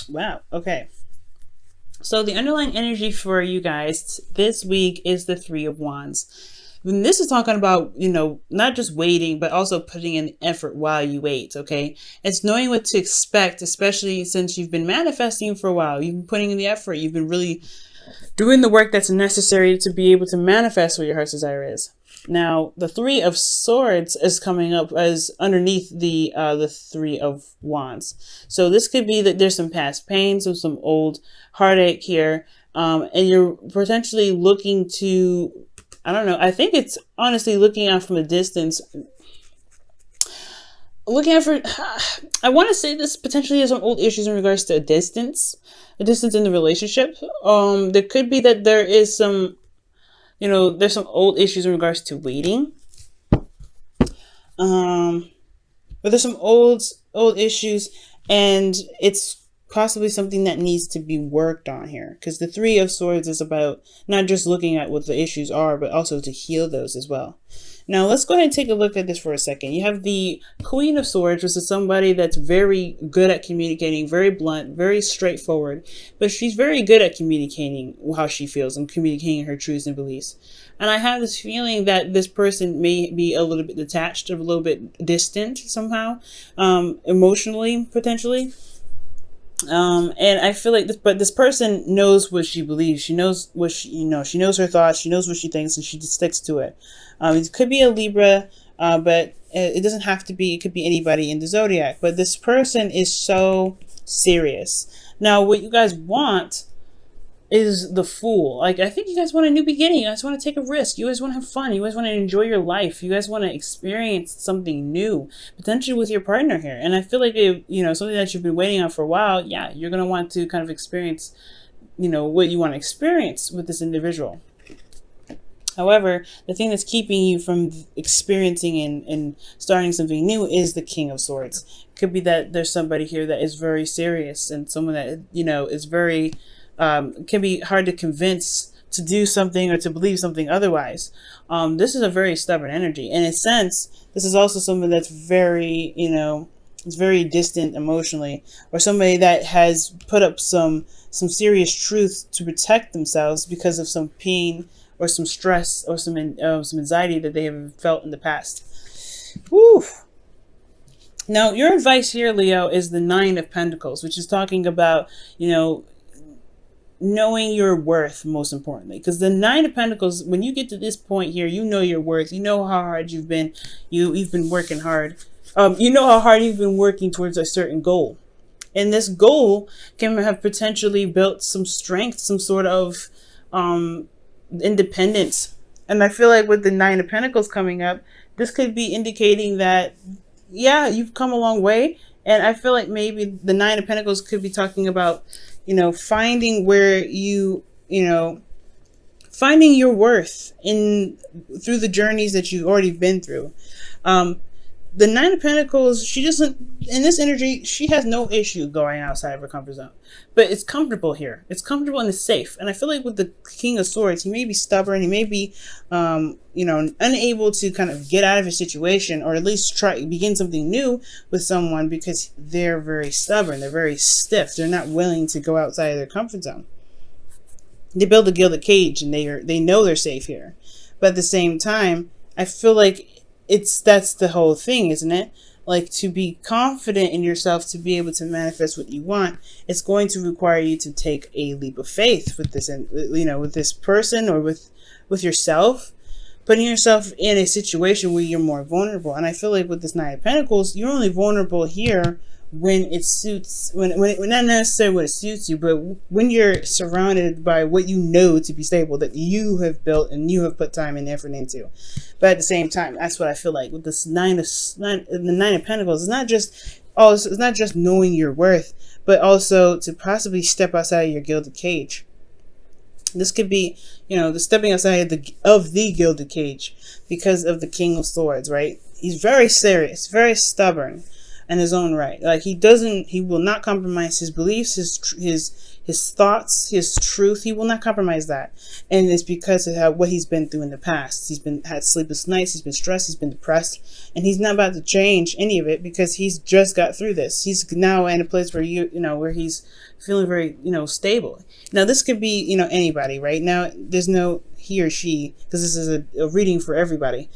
Wow. Okay. So the underlying energy for you guys this week is the Three of Wands. And this is talking about, not just waiting, but also putting in effort while you wait, okay? It's knowing what to expect, especially since you've been manifesting for a while. You've been putting in the effort. You've been really doing the work that's necessary to be able to manifest what your heart's desire is. Now, the Three of Swords is coming up as underneath the Three of Wands. So this could be that there's some past pain, so some old heartache here, and you're potentially looking to, I don't know, I think it's honestly looking out from a distance, looking out for, I want to say this potentially has some old issues in regards to a distance in the relationship. There could be that there is some, there's some old issues in regards to waiting. But there's some old issues, and it's possibly something that needs to be worked on here, because the Three of Swords is about not just looking at what the issues are, but also to heal those as well. Now let's go ahead and take a look at this for a second. You have the Queen of Swords, which is somebody that's very good at communicating, very blunt, very straightforward, but she's very good at communicating how she feels and communicating her truths and beliefs. And I have this feeling that this person may be a little bit detached, or a little bit distant somehow, emotionally, potentially. And I feel like this person knows what she believes. She knows what she knows her thoughts. She knows what she thinks, and she just sticks to it. It could be a Libra, but it doesn't have to be. It could be anybody in the zodiac. But this person is so serious. Now, what you guys want is the Fool. Like, I think you guys want a new beginning. You guys want to take a risk. You guys want to have fun. You guys want to enjoy your life. You guys want to experience something new, potentially with your partner here. And I feel like something that you've been waiting on for a while. Yeah, you're gonna want to kind of experience, what you want to experience with this individual. However, the thing that's keeping you from experiencing and starting something new is the King of Swords. It could be that there's somebody here that is very serious, and someone that is very can be hard to convince to do something or to believe something otherwise. This is a very stubborn energy. In a sense, this is also someone that's very, it's very distant emotionally, or somebody that has put up some serious truth to protect themselves because of some pain or some stress or some anxiety that they have felt in the past. Woo! Now, your advice here, Leo, is the Nine of Pentacles, which is talking about, knowing your worth, most importantly, because the Nine of Pentacles, when you get to this point here, you know your worth. You know how hard you've been. You've been working hard. You know how hard you've been working towards a certain goal, and this goal can have potentially built some strength, some sort of independence. And I feel like with the Nine of Pentacles coming up, this could be indicating that, yeah, you've come a long way. And I feel like maybe the Nine of Pentacles could be talking about, finding where finding your worth through the journeys that you've already been through. The Nine of Pentacles, she doesn't, in this energy, she has no issue going outside of her comfort zone. But it's comfortable here. It's comfortable and it's safe. And I feel like with the King of Swords, he may be stubborn. He may be, unable to kind of get out of a situation, or at least begin something new with someone, because they're very stubborn. They're very stiff. They're not willing to go outside of their comfort zone. They build a gilded cage, and they know they're safe here. But at the same time, I feel like that's the whole thing, isn't it? Like, to be confident in yourself, to be able to manifest what you want, it's going to require you to take a leap of faith with this, with this person, or with yourself, putting yourself in a situation where you're more vulnerable. And I feel like with this Nine of Pentacles, you're only vulnerable here when it suits, when not necessarily when it suits you, but when you're surrounded by what you know to be stable, that you have built and you have put time and effort into. But at the same time, that's what I feel like with this the Nine of Pentacles. It's not just knowing your worth, but also to possibly step outside of your gilded cage. This could be, the stepping outside of the gilded cage, because of the King of Swords, right? He's very serious, very stubborn. in his own right. Like he will not compromise his beliefs, his thoughts, his truth. He will not compromise that. And it's because of what he's been through in the past. He's had sleepless nights, he's been stressed, he's been depressed, and he's not about to change any of it because he's just got through this. He's now in a place where where he's feeling very, stable. Now this could be, anybody, right? Now there's no he or she, because this is a reading for everybody.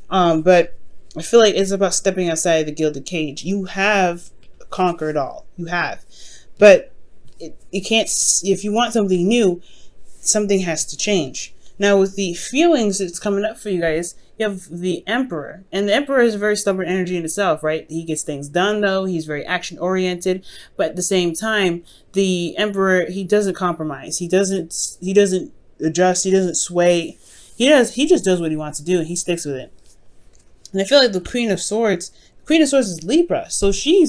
But I feel like it's about stepping outside the gilded cage. You have conquered all. You have. But you can't, if you want something new, something has to change. Now with the feelings that's coming up for you guys, you have the Emperor. And the Emperor is a very stubborn energy in itself, right? He gets things done though. He's very action oriented. But at the same time, the Emperor, he doesn't compromise. He doesn't adjust. He doesn't sway. He just does what he wants to do and he sticks with it. And I feel like the Queen of Swords is Libra, so she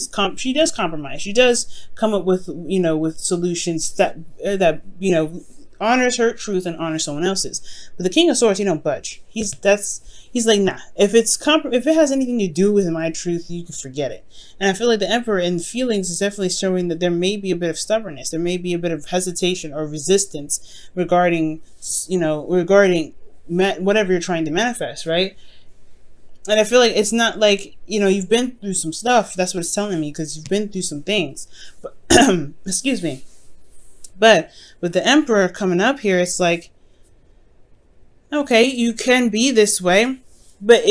does compromise. She does come up with with solutions that honors her truth and honors someone else's. But the King of Swords, he don't budge. He's like, nah. If it has anything to do with my truth, you can forget it. And I feel like the Emperor in feelings is definitely showing that there may be a bit of stubbornness, there may be a bit of hesitation or resistance regarding whatever you're trying to manifest, right? And I feel like it's not like, you've been through some stuff. That's what it's telling me, because you've been through some things. But, excuse me. But with the Emperor coming up here, it's like, okay, you can be this way, but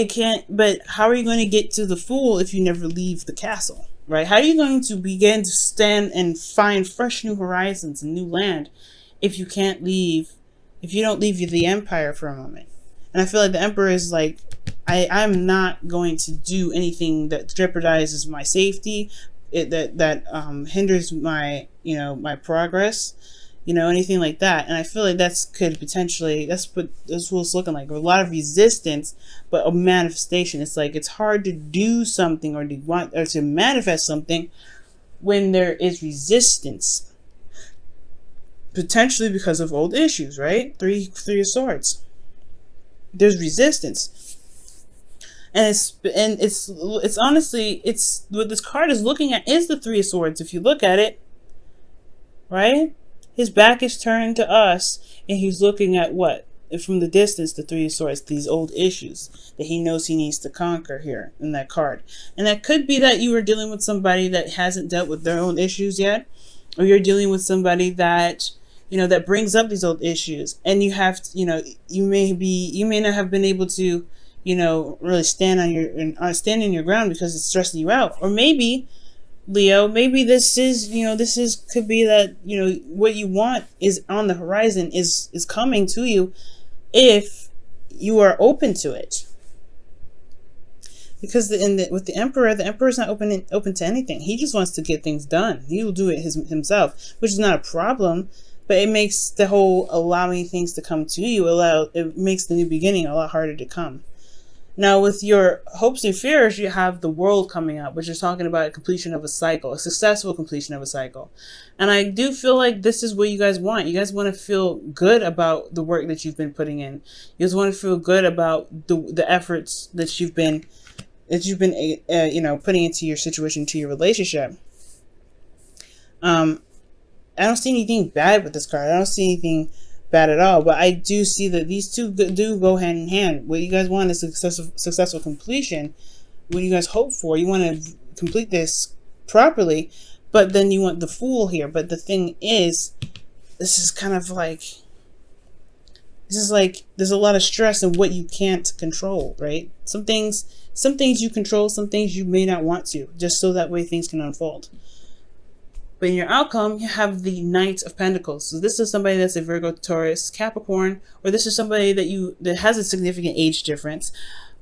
how are you going to get to the Fool if you never leave the castle, right? How are you going to begin to stand and find fresh new horizons and new land if you don't leave the Empire for a moment? And I feel like the Emperor is like, I'm not going to do anything that jeopardizes my safety, that hinders my my progress, anything like that. And I feel like that's what it's looking like. A lot of resistance, but a manifestation. It's like it's hard to do something or to manifest something when there is resistance, potentially because of old issues, right? Three of Swords. There's resistance. And it's honestly, it's what this card is looking at is the Three of Swords. If you look at it, right? His back is turned to us and he's looking at what? From the distance, the Three of Swords, these old issues that he knows he needs to conquer here in that card. And that could be that you are dealing with somebody that hasn't dealt with their own issues yet, or you're dealing with somebody that that brings up these old issues, and you have you may not have been able to really stand in your ground because it's stressing you out. Or maybe, Leo, maybe this could be that what you want is on the horizon, is coming to you if you are open to it. Because with the Emperor's not open to anything. He just wants to get things done. He will do it himself, which is not a problem. But it makes the whole allowing things to come to you, it makes the new beginning a lot harder to come. Now, with your hopes and fears, you have the World coming up, which is talking about a completion of a cycle, a successful completion of a cycle. And I do feel like this is what you guys want. You guys want to feel good about the work that you've been putting in. You guys want to feel good about the efforts that you've been putting into your situation, to your relationship. I don't see anything bad with this card. I don't see anything bad at all. But I do see that these two do go hand in hand. What you guys want is a successful completion. What you guys hope for, you want to complete this properly. But then you want the Fool here. But the thing is, this is like there's a lot of stress in what you can't control, right? Some things you control, some things you may not want to, just so that way things can unfold. But in your outcome, you have the Knight of Pentacles. So this is somebody that's a Virgo, Taurus, Capricorn, or this is somebody that has a significant age difference.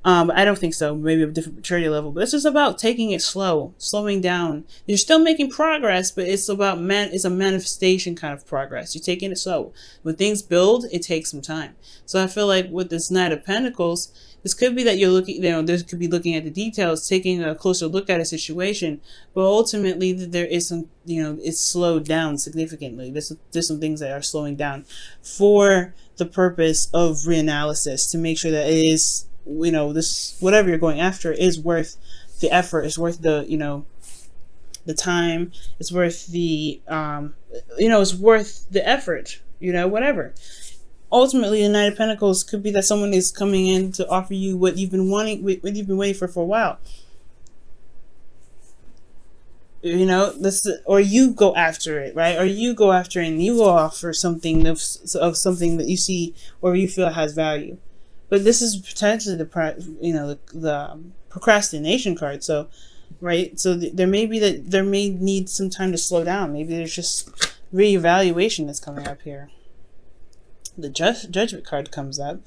I don't think so. Maybe a different maturity level. But this is about taking it slow, slowing down. You're still making progress, but it's about it's a manifestation kind of progress. You're taking it slow. When things build, it takes some time. So I feel like with this Knight of Pentacles, this could be that you're looking, this could be looking at the details, taking a closer look at a situation, but ultimately there is some, it's slowed down significantly. There's some things that are slowing down for the purpose of reanalysis, to make sure that it is, this, whatever you're going after is worth the effort, is worth the, the time, it's worth the it's worth the effort, whatever. Ultimately, the Knight of Pentacles could be that someone is coming in to offer you what you've been wanting, what you've been waiting for a while. Or you go after it, right? Or you go after it and you go offer something of something that you see or you feel has value. But this is potentially the procrastination card. So, right? So there may need some time to slow down. Maybe there's just reevaluation that's coming up here. The judgment card comes up.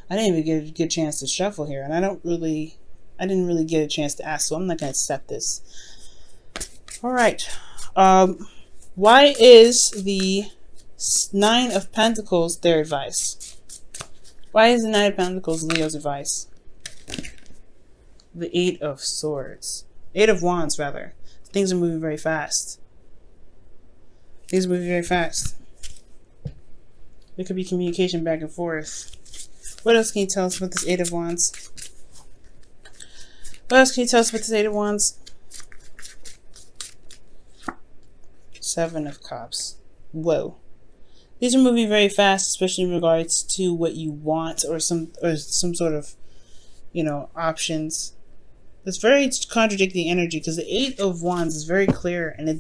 I didn't even get a good chance to shuffle here, and I didn't really get a chance to ask, so I'm not going to accept this. All right. Why is the Nine of Pentacles their advice? Why is the Nine of Pentacles Leo's advice? The Eight of Swords. Eight of Wands, rather. Things are moving very fast. Things are moving very fast. There could be communication back and forth. What else can you tell us about this Eight of Wands? What else can you tell us about this Eight of Wands? Seven of Cups. Whoa. These are moving very fast, especially in regards to what you want or some sort of, options. It's very contradicting energy because the Eight of Wands is very clear and they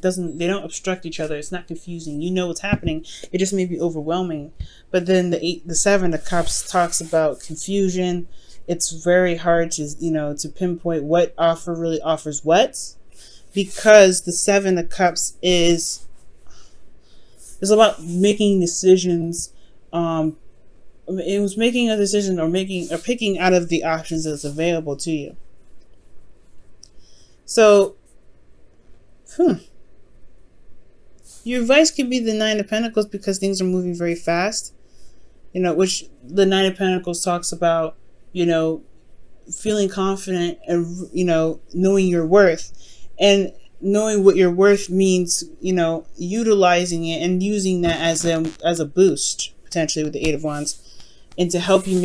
don't obstruct each other. It's not confusing. You know what's happening. It just may be overwhelming. But then the Seven of Cups talks about confusion. It's very hard to, to pinpoint what offer really offers what, because the Seven of Cups is about making decisions. It was making a decision or picking out of the options that's available to you. So, your advice could be the Nine of Pentacles because things are moving very fast. Which the Nine of Pentacles talks about, feeling confident and, knowing your worth. And knowing what your worth means, utilizing it and using that as a boost, potentially with the Eight of Wands, and to help you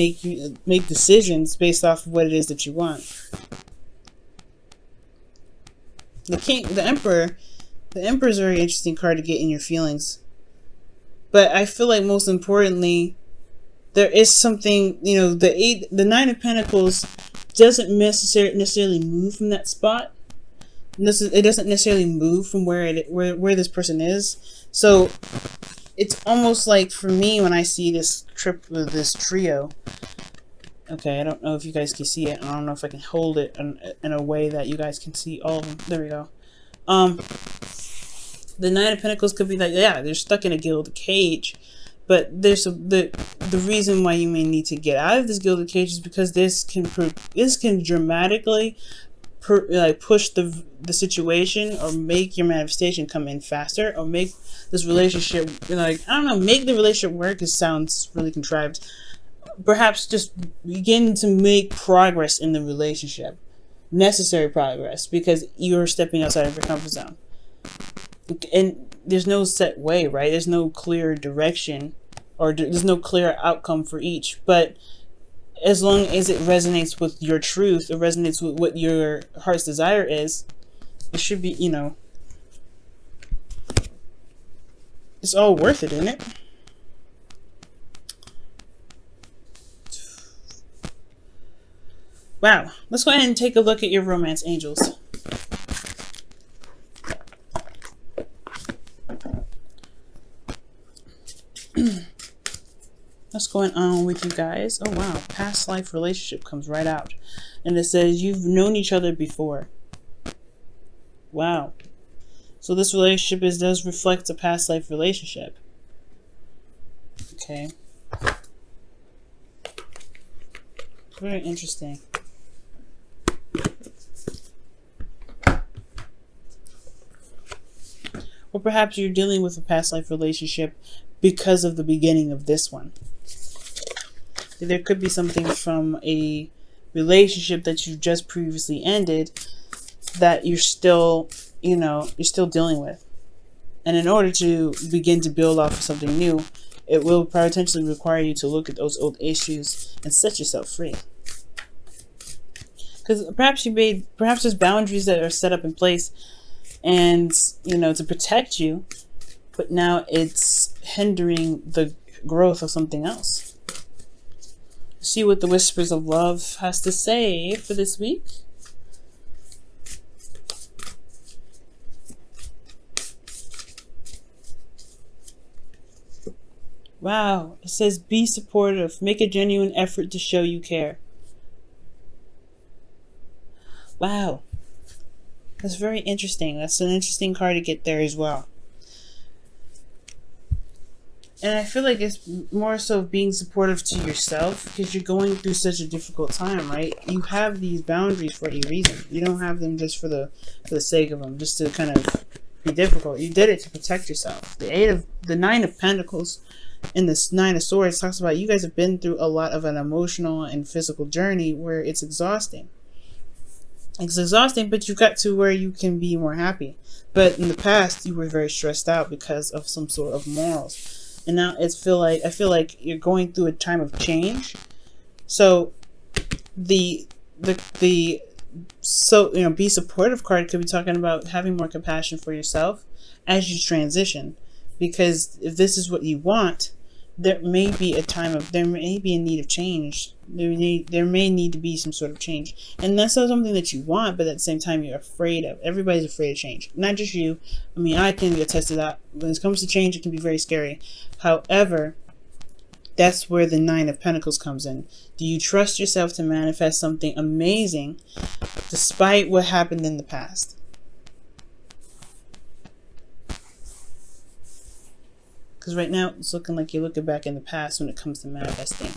make decisions based off of what it is that you want. The Emperor is a very interesting card to get in your feelings. But I feel like most importantly, there is something, the Nine of Pentacles doesn't necessarily move from that spot. It doesn't necessarily move from where this person is. So it's almost like for me when I see this trio. Okay, I don't know if you guys can see it. I don't know if I can hold it in a way that you guys can see all of them. There we go. The Nine of Pentacles could be like, yeah, they're stuck in a gilded cage. But there's the reason why you may need to get out of this gilded cage is because this can dramatically push the situation or make your manifestation come in faster or make this relationship, make the relationship work. It sounds really contrived. Perhaps just begin to make progress in the relationship. Necessary progress, because you're stepping outside of your comfort zone. And there's no set way, right? There's no clear direction or there's no clear outcome for each. But as long as it resonates with your truth, it resonates with what your heart's desire is, it should be, it's all worth it, isn't it? Wow. Let's go ahead and take a look at your romance angels. What's going on with you guys? Oh wow, past life relationship comes right out. And it says you've known each other before. Wow. So this relationship does reflect a past life relationship. Okay. Very interesting. Or perhaps you're dealing with a past life relationship because of the beginning of this one. There could be something from a relationship that you just previously ended that you're still, you're still dealing with. And in order to begin to build off of something new, it will potentially require you to look at those old issues and set yourself free. Because perhaps there's boundaries that are set up in place and, you know, to protect you, but now it's hindering the growth of something else. See what the Whispers of Love has to say for this week. Wow, it says be supportive, make a genuine effort to show you care. Wow, that's very interesting. That's an interesting card to get there as well. And I feel like it's more so being supportive to yourself, because you're going through such a difficult time, right? You have these boundaries for a reason. You don't have them just for the sake of them, just to kind of be difficult. You did it to protect yourself. The Nine of Pentacles and the Nine of Swords talks about you guys have been through a lot of an emotional and physical journey where it's exhausting. It's exhausting, but you got to where you can be more happy. But in the past, you were very stressed out because of some sort of morals. And now I feel like you're going through a time of change. So be supportive card could be talking about having more compassion for yourself as you transition. Because if this is what you want, there may be a need of change. There may need to be some sort of change. And that's not something that you want, but at the same time you're afraid of. Everybody's afraid of change. Not just you. I mean, I can attest to that. When it comes to change, it can be very scary. However, that's where the Nine of Pentacles comes in. Do you trust yourself to manifest something amazing despite what happened in the past? Because right now, it's looking like you're looking back in the past when it comes to manifesting.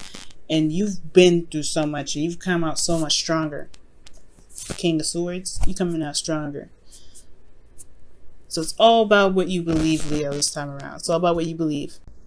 And you've been through so much. And you've come out so much stronger. King of Swords, you're coming out stronger. So it's all about what you believe, Leo, this time around. It's all about what you believe.